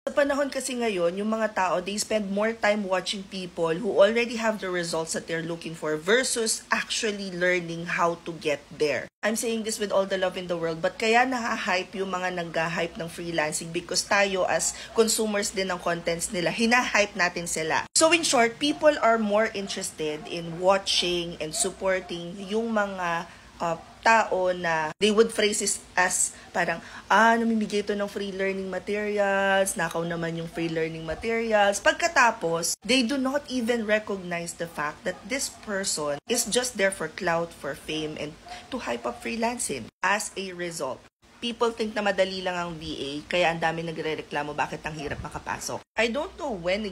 Sa panahon kasi ngayon, yung mga tao, they spend more time watching people who already have the results that they're looking for versus actually learning how to get there. I'm saying this with all the love in the world, but kaya naha-hype yung mga nagga-hype ng freelancing because tayo as consumers din ng contents nila, hina-hype natin sila. So in short, people are more interested in watching and supporting yung mga tao na they would phrase it as parang, namimigay ito ng free learning materials, nakaw naman yung free learning materials. Pagkatapos, they do not even recognize the fact that this person is just there for clout, for fame, and to hype up freelancing. As a result, people think na madali lang ang VA, kaya ang dami nagre-reklamo bakit ang hirap makapasok. I don't know when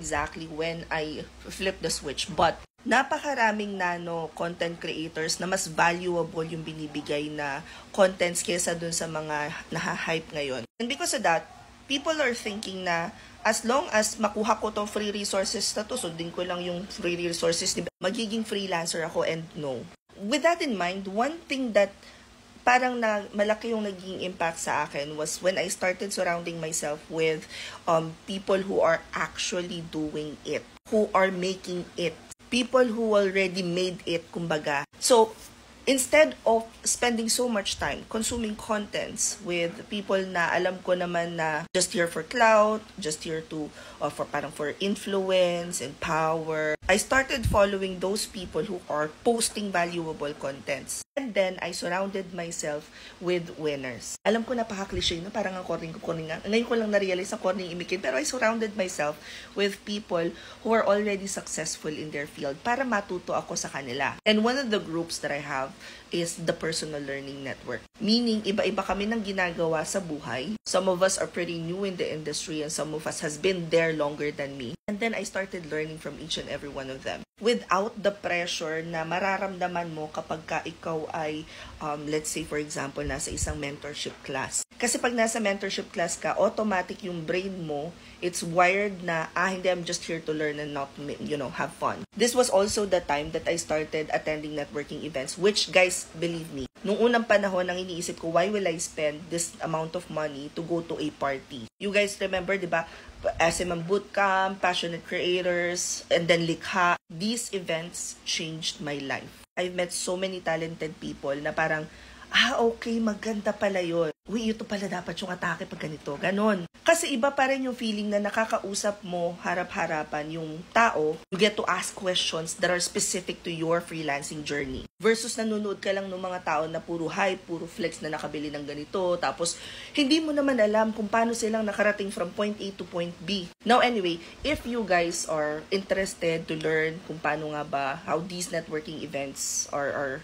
I flip the switch, but napakaraming nano content creators na mas valuable yung binibigay na contents kesa dun sa mga naha-hype ngayon. And because of that, people are thinking na as long as makuha ko tong free resources na to, sundin ko lang yung free resources, magiging freelancer ako, and no. With that in mind, one thing that parang malaki yung naging impact sa akin was when I started surrounding myself with people who are actually doing it, who are making it, people who already made it, kumbaga. So, instead of spending so much time consuming contents with people na alam ko naman na just here for clout, just here to for influence and power, I started following those people who are posting valuable contents. And then, I surrounded myself with winners. Alam ko napaka-cliche na parang ang corny nga. Ngayon ko lang na-realize ang corny imikin. Pero I surrounded myself with people who are already successful in their field para matuto ako sa kanila. And one of the groups that I have is the Personal Learning Network. Meaning, iba-iba kami ng ginagawa sa buhay. Some of us are pretty new in the industry and some of us has been there longer than me. And then I started learning from each and every one of them without the pressure na mararamdaman mo kapag ka ikaw ay, let's say for example, nasa isang mentorship class. Kasi pag nasa mentorship class ka, automatic yung brain mo, it's wired na, hindi, I'm just here to learn and not, have fun. This was also the time that I started attending networking events, which, guys, believe me, nung unang panahon, ang iniisip ko, why will I spend this amount of money to go to a party? You guys remember, di ba? SMM Bootcamp, Passionate Creators, and then Likha. These events changed my life. I've met so many talented people na parang, okay, maganda pala yun. Uy, ito pala dapat yung atake pag ganito. Ganon. Kasi iba pa rin yung feeling na nakakausap mo harap-harapan yung tao. You get to ask questions that are specific to your freelancing journey. Versus nanonood ka lang ng mga tao na puro hype, puro flex na nakabili ng ganito. Tapos, hindi mo naman alam kung paano silang nakarating from point A to point B. Now anyway, if you guys are interested to learn kung paano nga ba, how these networking events are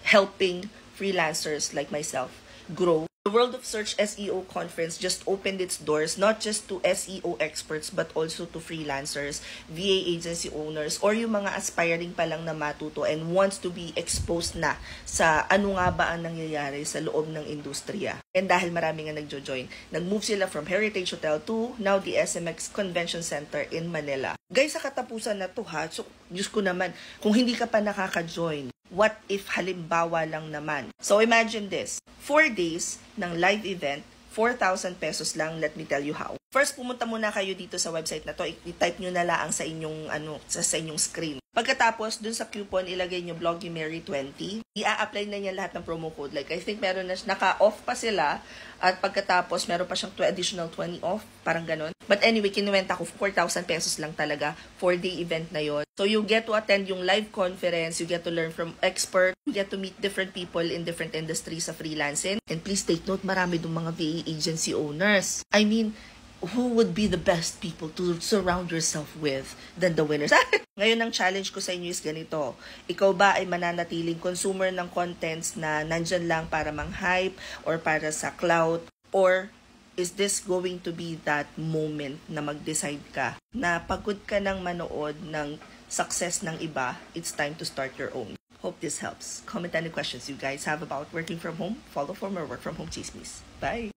helping freelancers like myself grow. The World of Search SEO conference just opened its doors not just to SEO experts but also to freelancers, VA agency owners, or yung mga aspiring pa lang na matuto and wants to be exposed na sa ano nga ba ang nangyayari sa loob ng industriya. And dahil marami nga nagjo-join, nag-move sila from Heritage Hotel to now the SMX Convention Center in Manila. Guys, sa katapusan na to ha, so Diyos ko naman, kung hindi ka pa nakaka-join, what if halimbawa lang naman? So imagine this, 4 days ng live event, 4,000 pesos lang, let me tell you how. First, pumunta muna kayo dito sa website na to, i-type nyo na lang sa inyong, sa inyong screen. Pagkatapos, dun sa coupon, ilagay nyo BloggyMary20. I-a-apply na niya lahat ng promo code. Like, I think meron na, naka-off pa sila. At pagkatapos, meron pa siyang additional 20 off. Parang ganon. But anyway, kinuwenta ko, 4,000 pesos lang talaga. 4-day event na yon. So, you get to attend yung live conference. You get to learn from experts. You get to meet different people in different industries sa freelancing. And please take note, marami dong mga VA agency owners. I mean, who would be the best people to surround yourself with than the winners? Ngayon, ang challenge ko sa inyo is ganito. Ikaw ba ay mananatiling consumer ng contents na nandyan lang para mang-hype or para sa clout? Or is this going to be that moment na mag-decide ka na pagod ka ng manood ng success ng iba, it's time to start your own? Hope this helps. Comment any questions you guys have about working from home, follow from or work from home chismis. Bye!